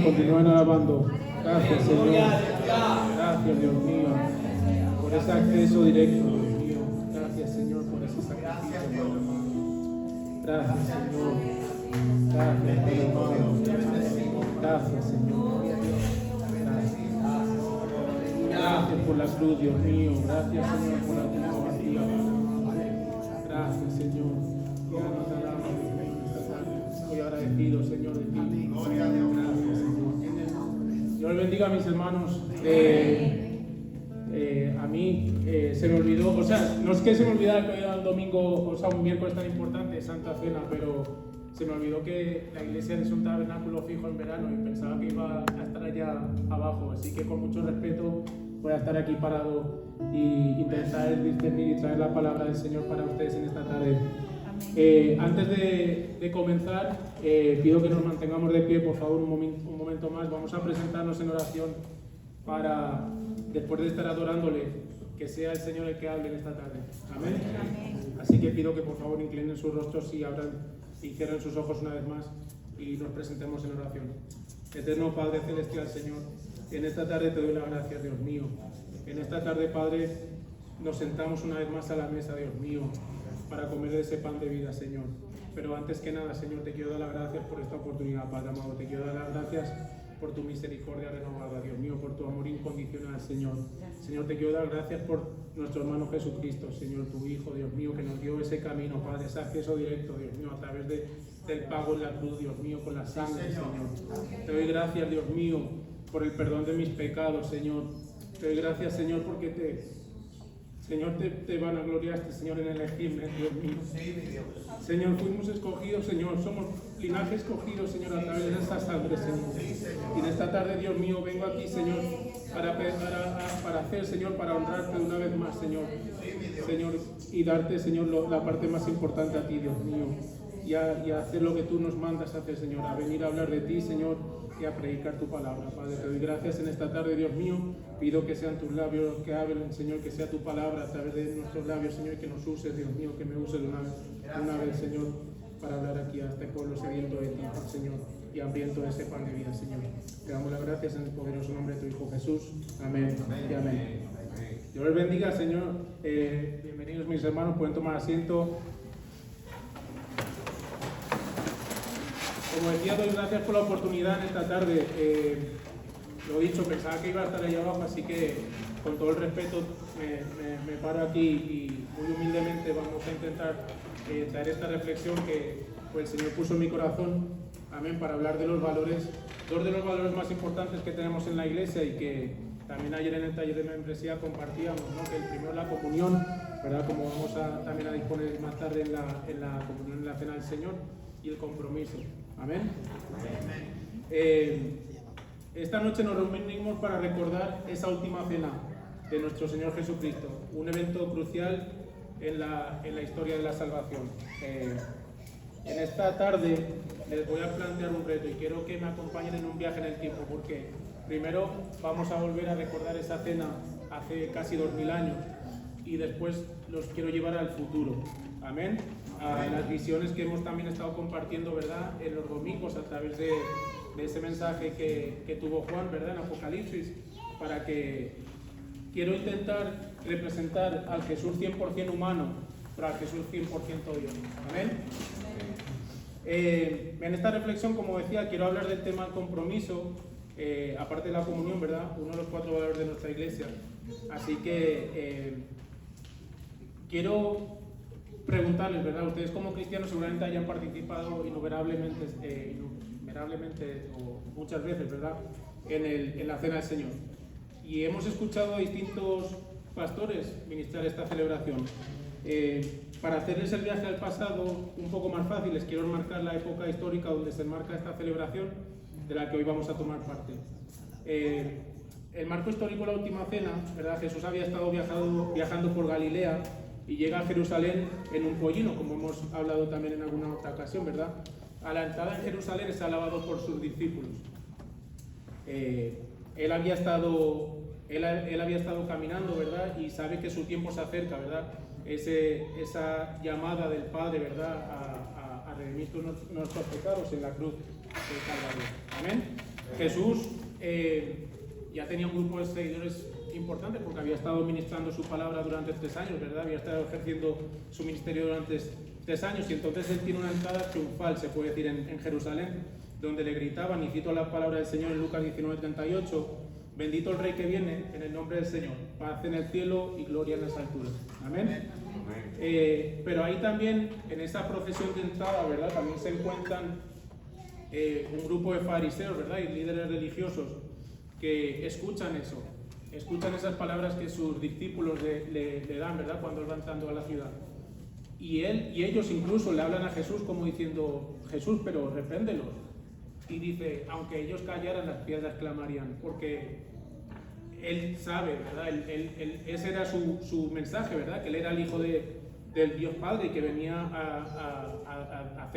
y continúen alabando. Gracias, Señor. Gracias, Dios mío, por ese acceso directo, Dios mío. Gracias, Señor, por ese sacrificio. Gracias, Señor. Gracias, Señor. Gracias, Señor. Gracias por la cruz, Dios mío. Gracias, Señor, por la cruz vacía. Gracias, Señor. Estoy agradecido, Señor, de ti. Gracias, Señor. Dios bendiga a mis hermanos. A mí se me olvidó, o sea, no es que se me olvidara que hoy era el domingo, o sea, un miércoles tan importante, Santa Cena, pero se me olvidó que la iglesia es un tabernáculo fijo en verano y pensaba que iba a estar allá abajo, así que con mucho respeto voy a estar aquí parado y intentar discernir y traer la palabra del Señor para ustedes en esta tarde. Antes de comenzar, pido que nos mantengamos de pie, por favor, un momento más. Vamos a presentarnos en oración para, después de estar adorándole, que sea el Señor el que hable en esta tarde. Amén. Así que pido que por favor inclinen sus rostros y abran y cierren sus ojos una vez más y nos presentemos en oración. Eterno Padre Celestial, Señor, en esta tarde te doy las gracias, Dios mío. En esta tarde, Padre, nos sentamos una vez más a la mesa, Dios mío, para comer de ese pan de vida, Señor. Pero antes que nada, Señor, te quiero dar las gracias por esta oportunidad, Padre amado. Te quiero dar las gracias por tu misericordia renovada, Dios mío, por tu amor incondicional, Señor. Señor, te quiero dar gracias por nuestro hermano Jesucristo, Señor, tu Hijo, Dios mío, que nos dio ese camino, Padre, ese acceso directo, Dios mío, a través del pago en la cruz, Dios mío, con la sangre, Señor. Te doy gracias, Dios mío, por el perdón de mis pecados, Señor. Te doy gracias, Señor, porque Señor, te vanagloriaste, Señor, en elegirme, Dios mío. Señor, fuimos escogidos, Señor, somos linaje escogido, Señor, a través de esta sangre, Señor. Y en esta tarde, Dios mío, vengo aquí, Señor, para hacer, Señor, para honrarte una vez más, Señor. Señor, y darte, Señor, la parte más importante a ti, Dios mío. Y a hacer lo que tú nos mandas a hacer, Señor, a venir a hablar de ti, Señor, y a predicar tu palabra. Padre, te doy gracias en esta tarde, Dios mío. Pido que sean tus labios los que hablen, Señor, que sea tu palabra a través de nuestros labios, Señor, que nos uses, Dios mío, que me uses una vez, Señor, para hablar aquí a este pueblo sediento de ti, Señor, y hambriento de ese pan de vida, Señor. Te damos las gracias en el poderoso nombre de tu Hijo Jesús. Amén y amén. Dios les bendiga, Señor. Bienvenidos mis hermanos, pueden tomar asiento. Como decía, doy gracias por la oportunidad en esta tarde. Lo dicho, pensaba que iba a estar allá abajo, así que con todo el respeto me paro aquí y muy humildemente vamos a intentar traer esta reflexión que pues, el Señor puso en mi corazón, amén, para hablar de los valores, dos de los valores más importantes que tenemos en la iglesia y que también ayer en el taller de membresía compartíamos, ¿no? Que el primero es la comunión, ¿verdad? Como vamos también a disponer más tarde en la comunión, en la cena del Señor, y el compromiso. Amén. Esta noche nos reunimos para recordar esa última cena de nuestro Señor Jesucristo, un evento crucial en la historia de la salvación. En esta tarde les voy a plantear un reto y quiero que me acompañen en un viaje en el tiempo, porque primero vamos a volver a recordar esa cena hace casi 2000 años y después los quiero llevar al futuro. Amén. A las visiones que hemos también estado compartiendo, ¿verdad?, en los domingos a través de ese mensaje que tuvo Juan, ¿verdad?, en Apocalipsis, para que quiero intentar representar al Jesús 100% humano, pero al Jesús 100% Dios. Amén. En esta reflexión, como decía, quiero hablar del tema del compromiso, aparte de la comunión, ¿verdad?, uno de los 4 valores de nuestra iglesia. Así que quiero preguntarles, ¿verdad? Ustedes como cristianos seguramente hayan participado innumerablemente o muchas veces, ¿verdad?, en la cena del Señor. Y hemos escuchado a distintos pastores ministrar esta celebración. Para hacerles el viaje al pasado un poco más fácil, les quiero marcar la época histórica donde se enmarca esta celebración de la que hoy vamos a tomar parte. El marco histórico de la última cena, ¿verdad? Jesús había estado viajando por Galilea y llega a Jerusalén en un pollino, como hemos hablado también en alguna otra ocasión, ¿verdad? A la entrada en Jerusalén es alabado por sus discípulos. Él había estado caminando, ¿verdad? Y sabe que su tiempo se acerca, ¿verdad? Esa llamada del Padre, ¿verdad?, a redimir nuestros pecados en la cruz del Calvario. Amén. Jesús ya tenía un grupo de seguidores importante porque había estado ministrando su palabra durante 3 años, ¿verdad? Había estado ejerciendo su ministerio durante 3 años y entonces él tiene una entrada triunfal, se puede decir, en Jerusalén, donde le gritaban, y cito la palabra del Señor en Lucas 19:38, bendito el Rey que viene en el nombre del Señor, paz en el cielo y gloria en las alturas. Amén. Pero ahí también, en esa procesión de entrada, ¿verdad? También se encuentran un grupo de fariseos, ¿verdad? Y líderes religiosos que escuchan eso, escuchan esas palabras que sus discípulos le dan, ¿verdad? Cuando van entrando a la ciudad. Y ellos incluso le hablan a Jesús como diciendo, Jesús, pero repréndelos. Y dice, aunque ellos callaran, las piedras clamarían, porque él sabe, ¿verdad? Ese era su mensaje, ¿verdad? Que él era el hijo del Dios Padre y que venía a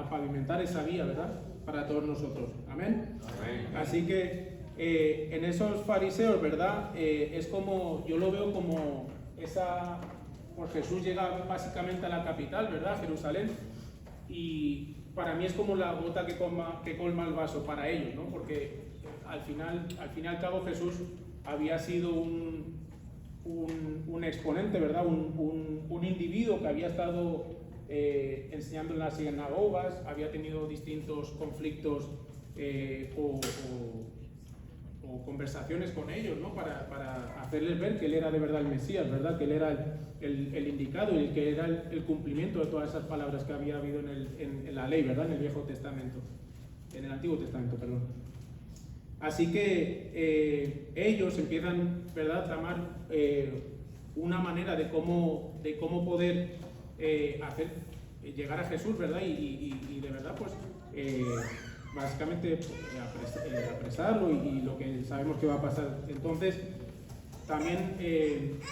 pavimentar esa vía, ¿verdad? Para todos nosotros. Amén. Amén. Así que en esos fariseos, ¿verdad? Es como, yo lo veo como esa, pues Jesús llega básicamente a la capital, ¿verdad? Jerusalén, y para mí es como la gota que colma el vaso para ellos, ¿no? Porque al fin y al cabo Jesús había sido un exponente, ¿verdad? Un individuo que había estado enseñando en las sinagogas, había tenido distintos conflictos o conversaciones con ellos, ¿no? Para hacerles ver que él era de verdad el Mesías, ¿verdad? Que él era el indicado y que era el cumplimiento de todas esas palabras que había habido en la ley, ¿verdad? En el Viejo Testamento, en el Antiguo Testamento, perdón. Así que ellos empiezan, ¿verdad?, a tramar una manera de cómo poder llegar a Jesús, ¿verdad? Y de verdad, pues, básicamente apresarlo y lo que sabemos que va a pasar. Entonces, también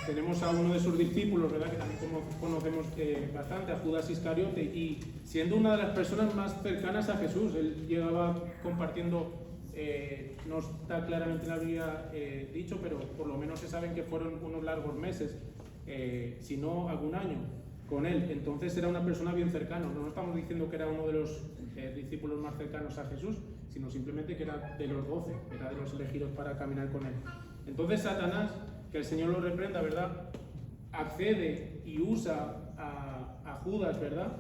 tenemos a uno de sus discípulos, ¿verdad?, que también conocemos bastante, a Judas Iscariote, y siendo una de las personas más cercanas a Jesús, él llegaba compartiendo, no está claramente en la Biblia dicho, pero por lo menos se saben que fueron unos largos meses, si no algún año, con él. Entonces era una persona bien cercana. No estamos diciendo que era uno de los discípulos más cercanos a Jesús, sino simplemente que era de los 12, era de los elegidos para caminar con él. Entonces Satanás, que el Señor lo reprenda, ¿verdad?, accede y usa a Judas, ¿verdad?,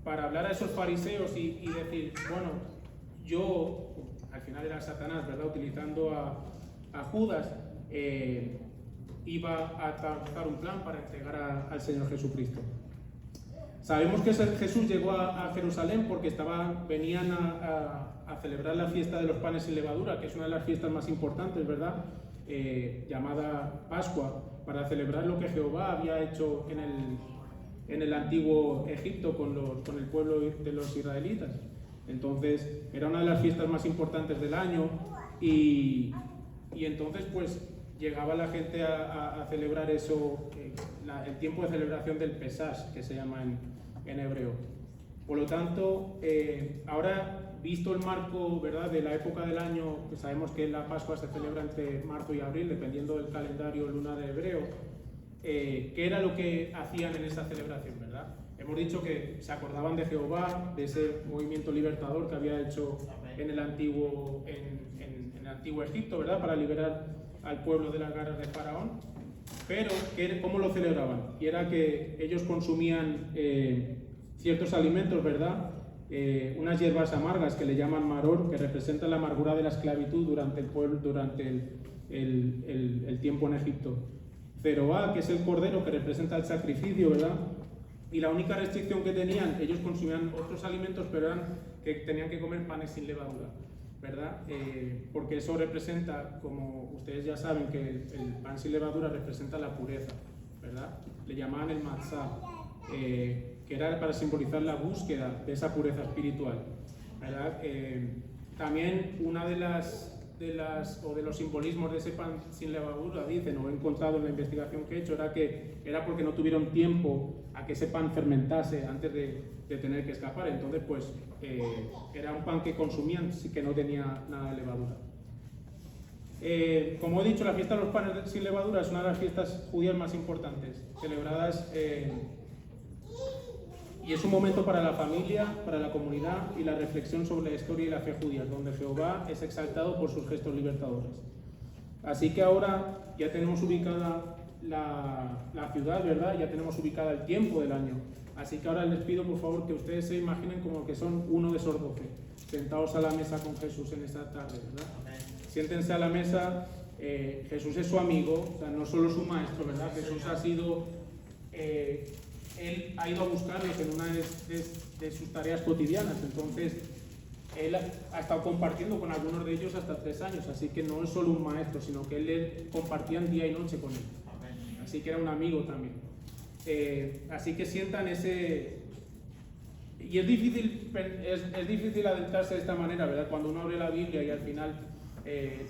para hablar a esos fariseos y decir, bueno, yo, al final era Satanás, ¿verdad?, utilizando a Judas, iba a trazar un plan para entregar al Señor Jesucristo. Sabemos que Jesús llegó a Jerusalén porque venían a celebrar la fiesta de los panes sin levadura, que es una de las fiestas más importantes, ¿verdad?, llamada Pascua, para celebrar lo que Jehová había hecho en el antiguo Egipto con el pueblo de los israelitas. Entonces era una de las fiestas más importantes del año y entonces pues llegaba la gente a celebrar eso, el tiempo de celebración del Pesach, que se llama en hebreo. Por lo tanto, ahora, visto el marco, ¿verdad?, de la época del año, pues sabemos que la Pascua se celebra entre marzo y abril, dependiendo del calendario lunar hebreo. ¿Qué era lo que hacían en esa celebración, verdad? Hemos dicho que se acordaban de Jehová, de ese movimiento libertador que había hecho en el antiguo Egipto, ¿verdad?, para liberar al pueblo de las garras de Faraón. Pero, ¿cómo lo celebraban? Y era que ellos consumían ciertos alimentos, ¿verdad?, unas hierbas amargas que le llaman maror, que representan la amargura de la esclavitud durante el tiempo en Egipto. Ceroá, que es el cordero que representa el sacrificio, ¿verdad? Y la única restricción que tenían, ellos consumían otros alimentos, pero eran que tenían que comer panes sin levadura, ¿verdad? Porque eso representa, como ustedes ya saben, que el pan sin levadura representa la pureza, ¿verdad? Le llamaban el matzah, que era para simbolizar la búsqueda de esa pureza espiritual, ¿verdad? También una de los simbolismos de ese pan sin levadura, dicen, o he encontrado en la investigación que he hecho, era porque no tuvieron tiempo a que ese pan fermentase antes de tener que escapar. Entonces, pues, era un pan que consumían que no tenía nada de levadura. Como he dicho, la fiesta de los panes sin levadura es una de las fiestas judías más importantes, celebradas y es un momento para la familia, para la comunidad y la reflexión sobre la historia y la fe judía, donde Jehová es exaltado por sus gestos libertadores. Así que ahora ya tenemos ubicada la ciudad, ¿verdad? Ya tenemos ubicada el tiempo del año. Así que ahora les pido, por favor, que ustedes se imaginen como que son uno de esos 12, sentados a la mesa con Jesús en esta tarde, ¿verdad? Siéntense a la mesa. Jesús es su amigo, o sea, no solo su maestro, ¿verdad? Jesús ha sido, él ha ido a buscarlos en una de sus tareas cotidianas, entonces él ha estado compartiendo con algunos de ellos hasta 3 años, así que no es solo un maestro, sino que él compartía día y noche con él, así que era un amigo también. Así que sientan ese... Y es difícil adentrarse de esta manera, ¿verdad? Cuando uno abre la Biblia y al final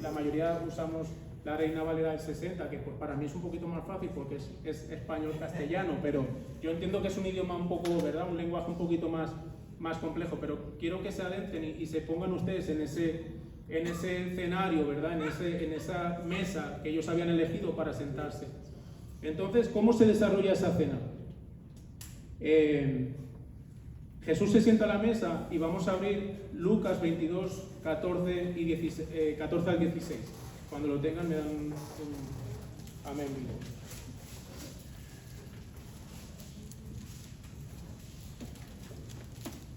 la mayoría usamos la Reina Valera del 60, que pues para mí es un poquito más fácil porque es español-castellano, pero yo entiendo que es un idioma un poco, ¿verdad? Un lenguaje un poquito más complejo, pero quiero que se adentren y se pongan ustedes en ese escenario, ¿verdad? En esa mesa que ellos habían elegido para sentarse. Entonces, ¿cómo se desarrolla esa cena? Jesús se sienta a la mesa y vamos a abrir Lucas 22, 14 al 16. Cuando lo tengan me dan un amén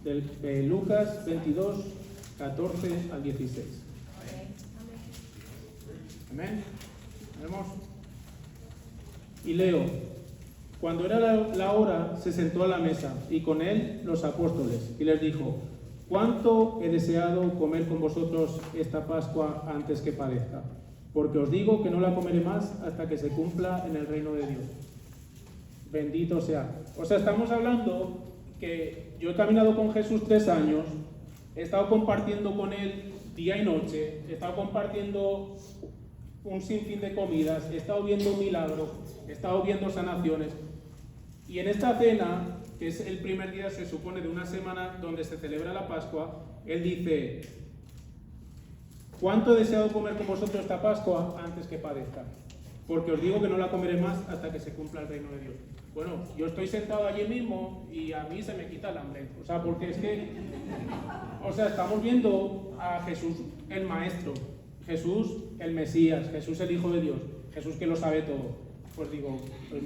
vivo. Lucas 22, 14 al 16. Amén. ¿Vemos? Y leo: cuando era la hora, se sentó a la mesa, y con él los apóstoles, y les dijo: ¿cuánto he deseado comer con vosotros esta Pascua antes que padezca? Porque os digo que no la comeré más hasta que se cumpla en el reino de Dios. Bendito sea. O sea, estamos hablando que yo he caminado con Jesús 3 años, he estado compartiendo con él día y noche, he estado compartiendo un sinfín de comidas, he estado viendo milagros, he estado viendo sanaciones. Y en esta cena, que es el primer día, se supone, de una semana donde se celebra la Pascua, él dice: ¿cuánto he deseado comer con vosotros esta Pascua antes que padezca? Porque os digo que no la comeré más hasta que se cumpla el reino de Dios. Bueno, yo estoy sentado allí mismo y a mí se me quita el hambre. O sea, porque es que... O sea, estamos viendo a Jesús, el Maestro, Jesús, el Mesías, Jesús, el Hijo de Dios, Jesús que lo sabe todo. Pues digo... pues,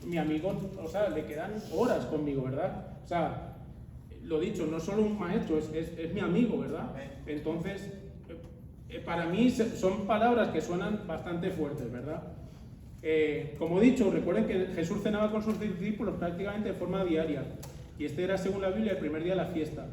mi amigo, o sea, le quedan horas conmigo, ¿verdad? O sea, lo dicho, no es solo un maestro, es mi amigo, ¿verdad? Entonces, para mí son palabras que suenan bastante fuertes, ¿verdad? Como he dicho, recuerden que Jesús cenaba con sus discípulos prácticamente de forma diaria, y este era, según la Biblia, el primer día de la fiesta.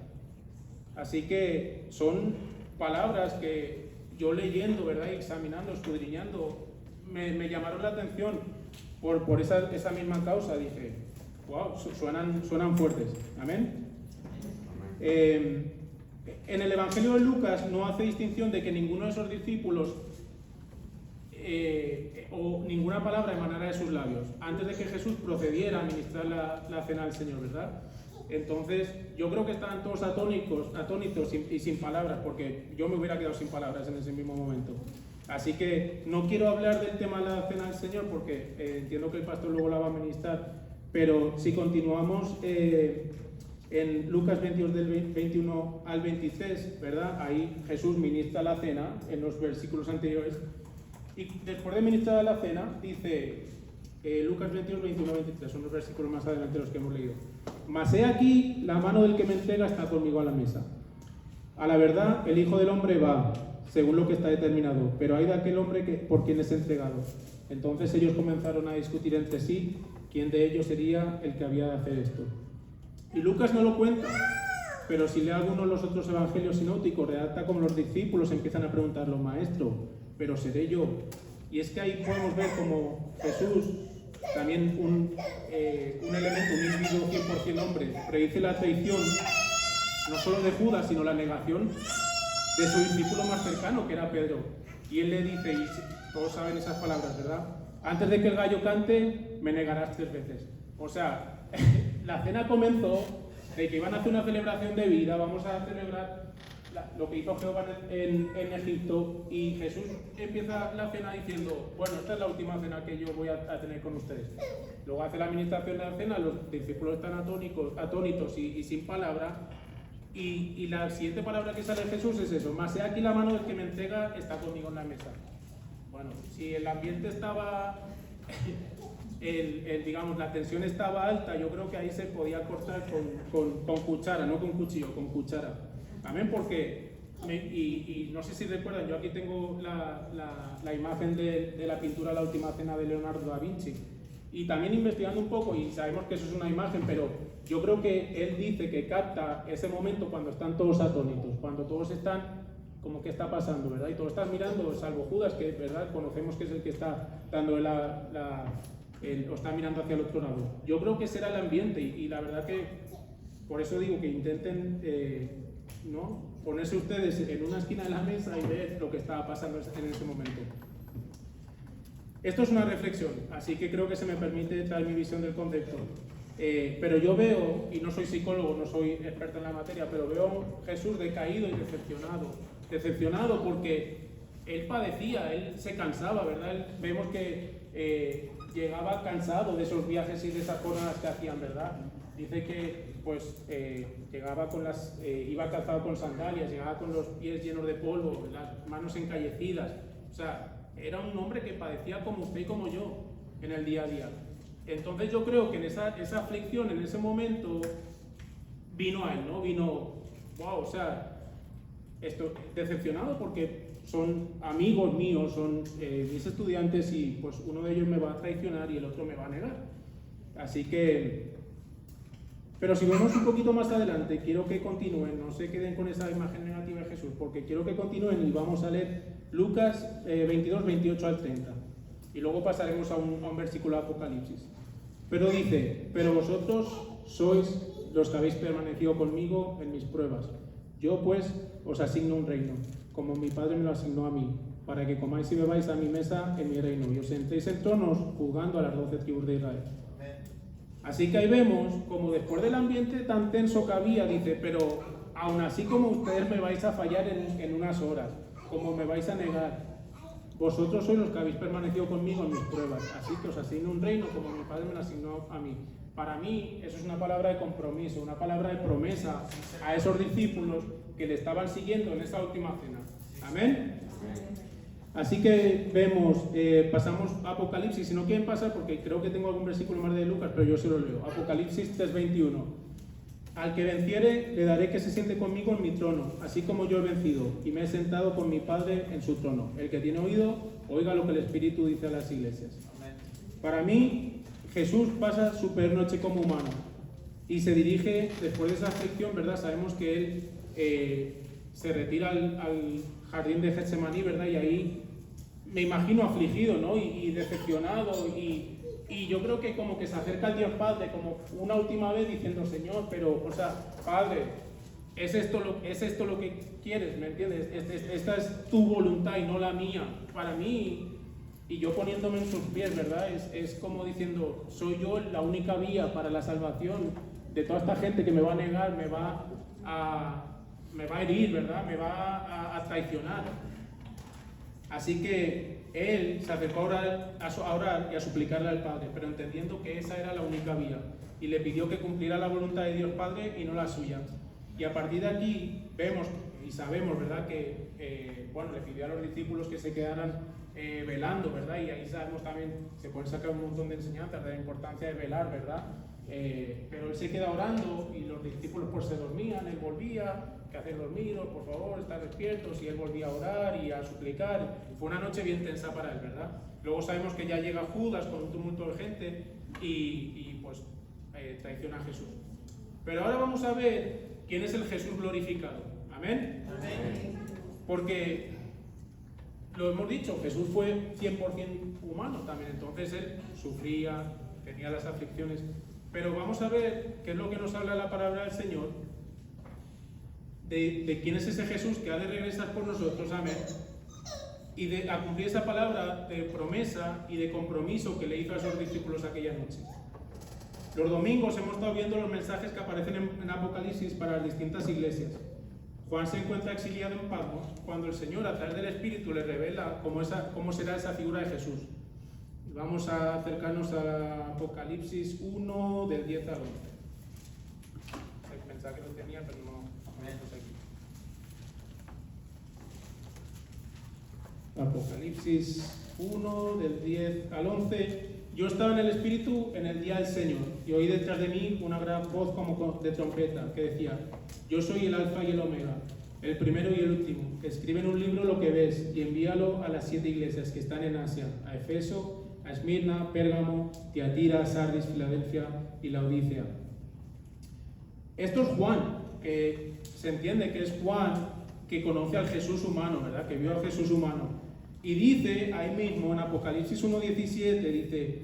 Así que son palabras que yo leyendo, ¿verdad? Examinando, escudriñando, me llamaron la atención. Por esa misma causa dije: wow, suenan fuertes. Amén. En el Evangelio de Lucas no hace distinción de que ninguno de esos discípulos o ninguna palabra emanara de sus labios antes de que Jesús procediera a ministrar la cena al Señor, ¿verdad? Entonces yo creo que estaban todos atónitos y sin palabras, porque yo me hubiera quedado sin palabras en ese mismo momento. Así que no quiero hablar del tema de la cena del Señor porque entiendo que el pastor luego la va a ministrar, pero si continuamos en Lucas 22 del 21 al 23, ¿verdad? Ahí Jesús ministra la cena en los versículos anteriores, y después de ministrar la cena dice Lucas 22, 21 al 23, son los versículos más adelante los que hemos leído: mas he aquí, la mano del que me entrega está conmigo a la mesa. A la verdad, el Hijo del Hombre va según lo que está determinado, pero hay de aquel hombre por quien es entregado. Entonces ellos comenzaron a discutir entre sí quién de ellos sería el que había de hacer esto. Y Lucas no lo cuenta, pero si lee alguno de los otros evangelios sinópticos, redacta como los discípulos empiezan a preguntarlo: maestro, pero seré yo. Y es que ahí podemos ver como Jesús, también un elemento, un individuo 100% hombre, predice la traición no solo de Judas, sino la negación de su discípulo más cercano, que era Pedro. Y él le dice, y todos saben esas palabras, ¿verdad? Antes de que el gallo cante, me negarás 3 veces. O sea, la cena comenzó de que iban a hacer una celebración de vida, vamos a celebrar lo que hizo Jehová en Egipto, y Jesús empieza la cena diciendo, bueno, esta es la última cena que yo voy a tener con ustedes. Luego hace la administración de la cena, los discípulos están atónitos y sin palabra, y la siguiente palabra que sale de Jesús es eso: mas he aquí la mano del que me entrega está conmigo en la mesa. Bueno, si el ambiente estaba, digamos, la tensión estaba alta, yo creo que ahí se podía cortar con cuchara, no con cuchillo, con cuchara. Amén, porque, y no sé si recuerdan, yo aquí tengo la imagen de la pintura La Última Cena de Leonardo da Vinci, y también investigando un poco, y sabemos que eso es una imagen, pero yo creo que él dice que capta ese momento cuando están todos atónitos, cuando todos están como ¿qué está pasando?, ¿verdad? Y todos están mirando, salvo Judas, que ¿verdad?, conocemos que es el que está dando o está mirando hacia el otro lado. Yo creo que ese era el ambiente, y la verdad que por eso digo que intenten ¿no?, ponerse ustedes en una esquina de la mesa y ver lo que estaba pasando en ese momento. Esto es una reflexión, así que creo que se me permite dar mi visión del concepto. Pero yo veo, y no soy psicólogo, no soy experto en la materia, pero veo a Jesús decaído y decepcionado porque él padecía, él se cansaba, ¿verdad? Vemos que llegaba cansado de esos viajes y de esas jornadas que hacían, ¿verdad? Dice que pues llegaba iba calzado con sandalias, llegaba con los pies llenos de polvo, las manos encallecidas. O sea, era un hombre que padecía como usted y como yo en el día a día. Entonces yo creo que en esa aflicción, en ese momento, vino a él, ¿no? Vino, wow, o sea, estoy decepcionado porque son amigos míos, son mis estudiantes, y pues uno de ellos me va a traicionar y el otro me va a negar. Así que, pero si vemos un poquito más adelante, quiero que continúen, no se queden con esa imagen negativa de Jesús, porque quiero que continúen y vamos a leer Lucas 22, 28 al 30. Y luego pasaremos a un versículo de Apocalipsis. Pero dice, pero vosotros sois los que habéis permanecido conmigo en mis pruebas. Yo pues os asigno un reino, como mi Padre me lo asignó a mí, para que comáis y bebáis a mi mesa en mi reino, y os sentéis en tronos juzgando a las 12 tribus de Israel. Así que ahí vemos como después del ambiente tan tenso que había, dice, pero aún así como ustedes me vais a fallar en unas horas, como me vais a negar, vosotros sois los que habéis permanecido conmigo en mis pruebas, así que os asigno un reino como mi Padre me lo asignó a mí. Para mí eso es una palabra de compromiso, una palabra de promesa a esos discípulos que le estaban siguiendo en esa última cena. ¿Amén? Así que vemos, pasamos a Apocalipsis, si no quieren pasar, porque creo que tengo algún versículo más de Lucas, pero yo se lo leo. Apocalipsis 3:21. Al que venciere, le daré que se siente conmigo en mi trono, así como yo he vencido, y me he sentado con mi Padre en su trono. El que tiene oído, oiga lo que el Espíritu dice a las iglesias. Amén. Para mí, Jesús pasa su peor noche como humano, y se dirige, después de esa aflicción, ¿verdad? Sabemos que él se retira al jardín de Getsemaní, ¿verdad? Y ahí me imagino afligido, ¿no? Y decepcionado, y yo creo que como que se acerca al Dios Padre como una última vez diciendo, Señor, pero, o sea, Padre, ¿es esto lo que quieres? ¿Me entiendes? Esta es tu voluntad y no la mía. Para mí, y yo poniéndome en sus pies, ¿verdad? Es como diciendo, soy yo la única vía para la salvación de toda esta gente que me va a negar, me va a herir, ¿verdad? Me va a traicionar. Así que él se acercó a orar y a suplicarle al Padre, pero entendiendo que esa era la única vía, y le pidió que cumpliera la voluntad de Dios Padre y no la suya. Y a partir de aquí vemos y sabemos, ¿verdad?, que le pidió a los discípulos que se quedaran velando, ¿verdad? Y ahí sabemos también, se pueden sacar un montón de enseñanzas de la importancia de velar, ¿verdad? Pero él se queda orando y los discípulos pues se dormían, él volvía, ¿qué hacen dormidos? Por favor, están despiertos, y él volvía a orar y a suplicar. Fue una noche bien tensa para él, ¿verdad? Luego sabemos que ya llega Judas con un tumulto de gente y pues traiciona a Jesús. Pero ahora vamos a ver quién es el Jesús glorificado. ¿Amén? Amén. Porque lo hemos dicho, Jesús fue 100% humano también, entonces él sufría, tenía las aflicciones. Pero vamos a ver qué es lo que nos habla la palabra del Señor, de quién es ese Jesús que ha de regresar por nosotros, amén, y a cumplir esa palabra de promesa y de compromiso que le hizo a esos discípulos aquella noche. Los domingos hemos estado viendo los mensajes que aparecen en Apocalipsis para las distintas iglesias. Juan se encuentra exiliado en Patmos cuando el Señor, a través del Espíritu, le revela cómo será esa figura de Jesús. Vamos a acercarnos a Apocalipsis 1, del 10 al 11. Pensaba que lo tenía, pero no lo aquí. Apocalipsis 1, del 10 al 11. Yo estaba en el Espíritu en el día del Señor, y oí detrás de mí una gran voz como de trompeta, que decía: yo soy el Alfa y el Omega, el primero y el último. Escribe en un libro lo que ves y envíalo a las 7 iglesias que están en Asia, a Efeso, a Esmirna, Pérgamo, Tiatira, Sardis, Filadelfia y Laodicea. Esto es Juan, que se entiende que es Juan que conoce al Jesús humano, ¿verdad? Que vio al Jesús humano. Y dice ahí mismo en Apocalipsis 1:17, dice,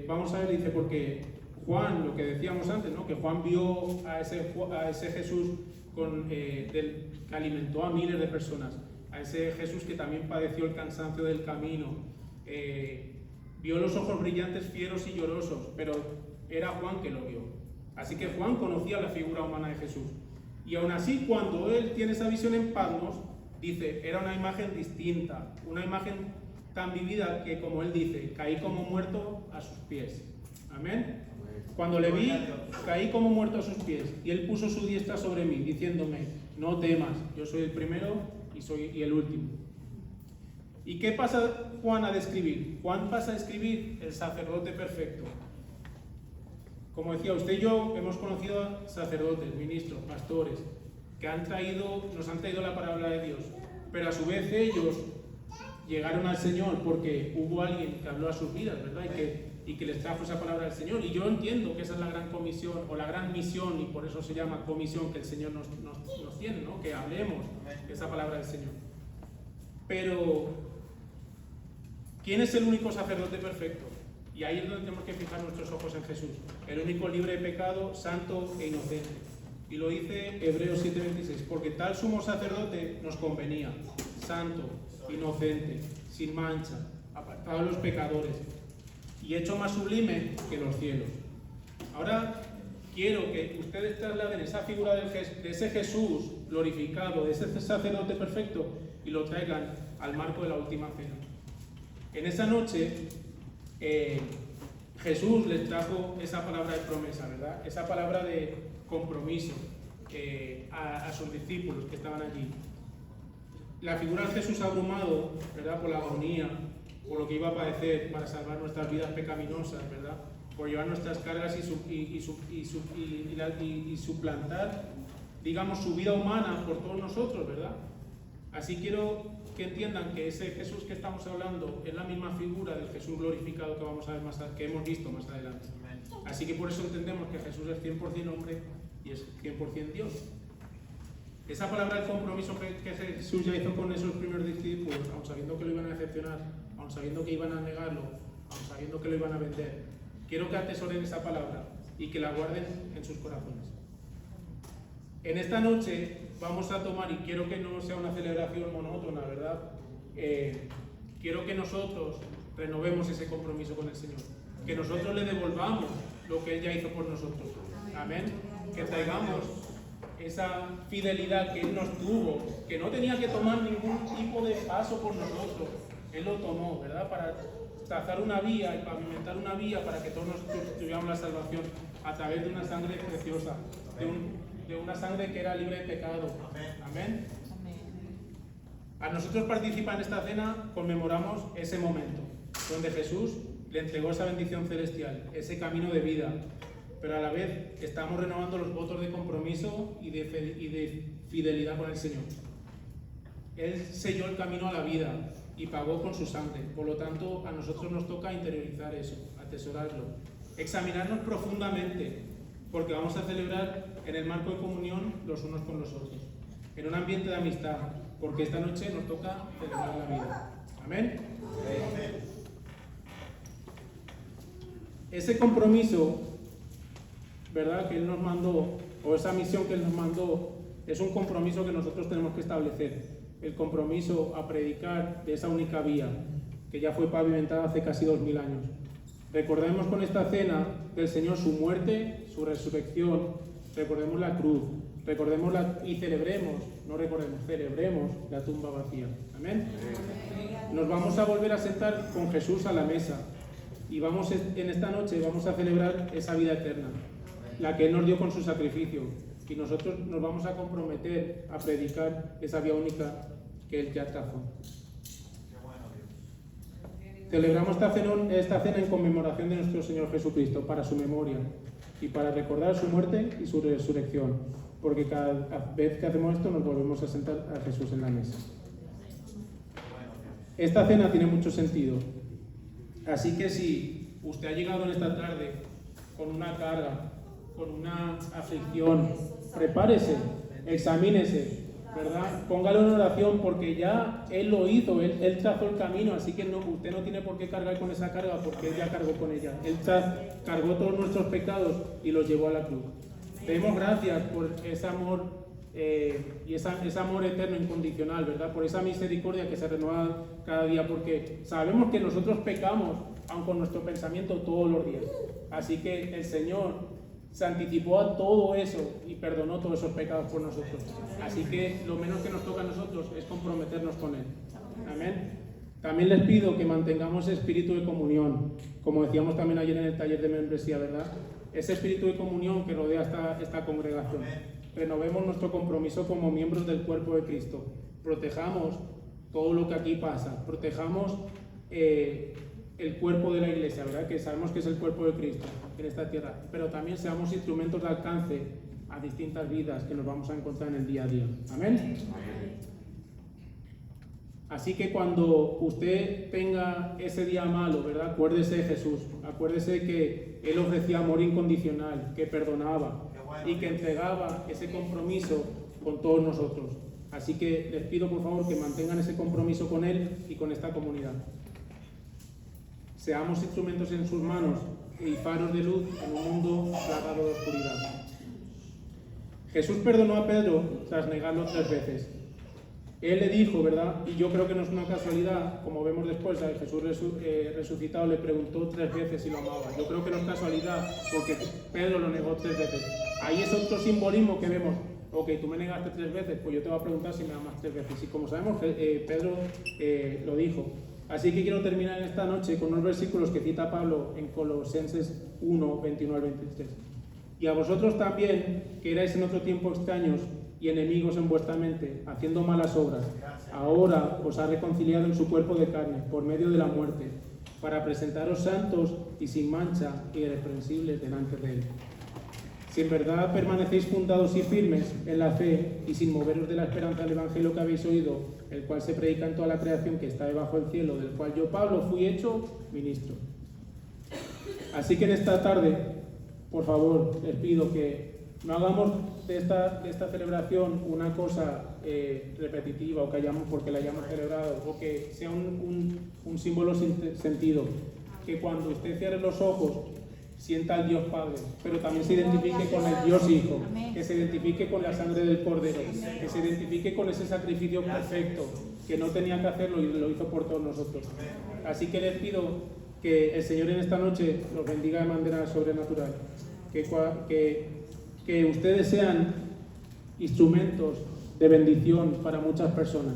vamos a ver, dice, porque Juan, lo que decíamos antes, ¿no? Que Juan vio a ese Jesús que alimentó a miles de personas, a ese Jesús que también padeció el cansancio del camino, vio los ojos brillantes, fieros y llorosos, pero era Juan que lo vio. Así que Juan conocía la figura humana de Jesús. Y aún así, cuando él tiene esa visión en Patmos, dice, era una imagen distinta, una imagen tan vivida que, como él dice, caí como muerto a sus pies. Amén. Cuando le vi, caí como muerto a sus pies, y él puso su diestra sobre mí, diciéndome, no temas, yo soy el primero y el último. ¿Y qué pasa Juan a describir? Juan pasa a describir el sacerdote perfecto. Como decía, usted y yo hemos conocido a sacerdotes, ministros, pastores, que nos han traído la palabra de Dios, pero a su vez ellos llegaron al Señor porque hubo alguien que habló a sus vidas, ¿verdad? Y que les trajo esa palabra del Señor. Y yo entiendo que esa es la gran comisión, o la gran misión, y por eso se llama comisión, que el Señor nos tiene, ¿no? Que hablemos de esa palabra del Señor. Pero, ¿quién es el único sacerdote perfecto? Y ahí es donde tenemos que fijar nuestros ojos en Jesús. El único libre de pecado, santo e inocente. Y lo dice Hebreos 7:26, porque tal sumo sacerdote nos convenía, santo, inocente, sin mancha, apartado de los pecadores, y hecho más sublime que los cielos. Ahora quiero que ustedes trasladen esa figura de ese Jesús glorificado, de ese sacerdote perfecto, y lo traigan al marco de la última cena. En esa noche, Jesús les trajo esa palabra de promesa, ¿verdad? Esa palabra de compromiso a sus discípulos que estaban allí. La figura de Jesús abrumado, ¿verdad? Por la agonía, por lo que iba a padecer para salvar nuestras vidas pecaminosas, ¿verdad? Por llevar nuestras cargas y suplantar, digamos, su vida humana por todos nosotros, ¿verdad? Así quiero que entiendan que ese Jesús que estamos hablando es la misma figura del Jesús glorificado que vamos a ver que hemos visto más adelante. Así que por eso entendemos que Jesús es 100% hombre y es 100% Dios. Esa palabra del compromiso que Jesús ya hizo con esos primeros discípulos, aun sabiendo que lo iban a decepcionar, aun sabiendo que iban a negarlo, aun sabiendo que lo iban a vender, quiero que atesoren esa palabra y que la guarden en sus corazones. En esta noche vamos a tomar, y quiero que no sea una celebración monótona, ¿verdad? Quiero que nosotros renovemos ese compromiso con el Señor, que nosotros le devolvamos lo que Él ya hizo por nosotros. Amén. Que traigamos esa fidelidad que Él nos tuvo, que no tenía que tomar ningún tipo de paso por nosotros. Él lo tomó, ¿verdad? Para trazar una vía y pavimentar una vía para que todos nosotros tuviéramos la salvación a través de una sangre preciosa, de una sangre que era libre de pecado. Amén. A nosotros participar en esta cena conmemoramos ese momento donde Jesús le entregó esa bendición celestial, ese camino de vida, pero a la vez estamos renovando los votos de compromiso y de fidelidad con el Señor. Él selló el camino a la vida y pagó con su sangre. Por lo tanto, a nosotros nos toca interiorizar eso, atesorarlo, examinarnos profundamente, porque vamos a celebrar en el marco de comunión los unos con los otros, en un ambiente de amistad, porque esta noche nos toca celebrar la vida. Amén. Amén. Ese compromiso, ¿verdad?, que Él nos mandó, o esa misión que Él nos mandó, es un compromiso que nosotros tenemos que establecer. El compromiso a predicar de esa única vía que ya fue pavimentada hace casi 2000 años. Recordemos con esta cena del Señor su muerte, su resurrección, recordemos la cruz, Recordémosla y celebremos, no recordemos, celebremos la tumba vacía. Amén. Nos vamos a volver a sentar con Jesús a la mesa y en esta noche vamos a celebrar esa vida eterna, la que Él nos dio con su sacrificio, y nosotros nos vamos a comprometer a predicar esa vía única que Él ya trajo. Celebramos esta cena en conmemoración de nuestro Señor Jesucristo, para su memoria y para recordar su muerte y su resurrección, porque cada vez que hacemos esto nos volvemos a sentar a Jesús en la mesa. Esta cena tiene mucho sentido, así que si usted ha llegado en esta tarde con una carga, con una aflicción, prepárese, examínese, ¿verdad? Póngalo en oración, porque ya Él lo hizo, Él trazó el camino, así que usted no tiene por qué cargar con esa carga, porque Él ya cargó con ella. Él cargó todos nuestros pecados y los llevó a la cruz. Le damos gracias por ese amor y ese amor eterno, incondicional, ¿verdad? Por esa misericordia que se renueva cada día, porque sabemos que nosotros pecamos, aun con nuestro pensamiento, todos los días. Así que el Señor se anticipó a todo eso y perdonó todos esos pecados por nosotros. Así que lo menos que nos toca a nosotros es comprometernos con Él. Amén. También les pido que mantengamos espíritu de comunión, como decíamos también ayer en el taller de membresía, ¿verdad? Ese espíritu de comunión que rodea esta congregación. Renovemos nuestro compromiso como miembros del cuerpo de Cristo. Protejamos todo lo que aquí pasa. Protejamos el cuerpo de la iglesia, ¿verdad? Que sabemos que es el cuerpo de Cristo en esta tierra. Pero también seamos instrumentos de alcance a distintas vidas que nos vamos a encontrar en el día a día. Amén. Así que cuando usted tenga ese día malo, ¿verdad? Acuérdese de Jesús. Acuérdese que Él ofrecía amor incondicional, que perdonaba y que entregaba ese compromiso con todos nosotros. Así que les pido por favor que mantengan ese compromiso con Él y con esta comunidad. Seamos instrumentos en sus manos y faros de luz en un mundo plagado de oscuridad. Jesús perdonó a Pedro tras negarlo 3 veces. Él le dijo, ¿verdad? Y yo creo que no es una casualidad, como vemos después, a Jesús resucitado le preguntó 3 veces si lo amaba. Yo creo que no es casualidad, porque Pedro lo negó 3 veces. Ahí es otro simbolismo que vemos. Ok, tú me negaste 3 veces, pues yo te voy a preguntar si me amas 3 veces. Y como sabemos, Pedro lo dijo. Así que quiero terminar esta noche con unos versículos que cita Pablo en Colosenses 1, 21 al 23. Y a vosotros también, que erais en otro tiempo extraños y enemigos en vuestra mente, haciendo malas obras, ahora os ha reconciliado en su cuerpo de carne, por medio de la muerte, para presentaros santos y sin mancha y irreprensibles delante de Él. Si en verdad permanecéis fundados y firmes en la fe y sin moveros de la esperanza del Evangelio que habéis oído, el cual se predica en toda la creación que está debajo del cielo, del cual yo, Pablo, fui hecho ministro. Así que en esta tarde, por favor, les pido que no hagamos de esta celebración una cosa repetitiva o porque la hayamos celebrado, o que sea un símbolo sin sentido. Que cuando usted cierre los ojos sienta al Dios Padre, pero también se identifique con el Dios Hijo, que se identifique con la sangre del Cordero, que se identifique con ese sacrificio perfecto, que no tenía que hacerlo y lo hizo por todos nosotros. Así que les pido que el Señor en esta noche los bendiga de manera sobrenatural, que ustedes sean instrumentos de bendición para muchas personas,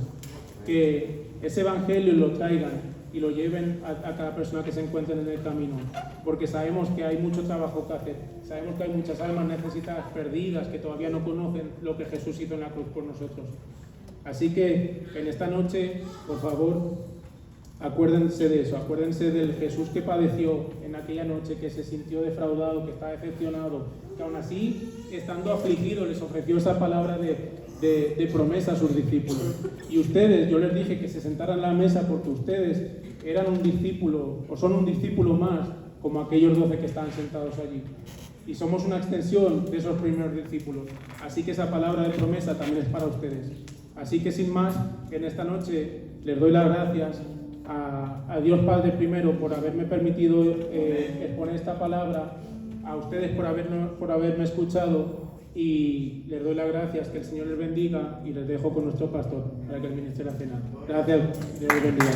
que ese Evangelio lo traigan y lo lleven a cada persona que se encuentren en el camino, porque sabemos que hay mucho trabajo que hacer, sabemos que hay muchas almas necesitadas, perdidas, que todavía no conocen lo que Jesús hizo en la cruz por nosotros. Así que en esta noche, por favor, acuérdense de eso, acuérdense del Jesús que padeció en aquella noche, que se sintió defraudado, que está decepcionado, que aún así, estando afligido, les ofreció esa palabra de promesa a sus discípulos. Y ustedes, yo les dije que se sentaran a la mesa porque ustedes eran un discípulo, o son un discípulo más, como aquellos 12 que están sentados allí. Y somos una extensión de esos primeros discípulos. Así que esa palabra de promesa también es para ustedes. Así que sin más, en esta noche les doy las gracias a Dios Padre primero por haberme permitido exponer esta palabra, a ustedes por haberme escuchado, y les doy las gracias, que el Señor les bendiga, y les dejo con nuestro pastor para que administre la cena. Gracias, Dios les bendiga.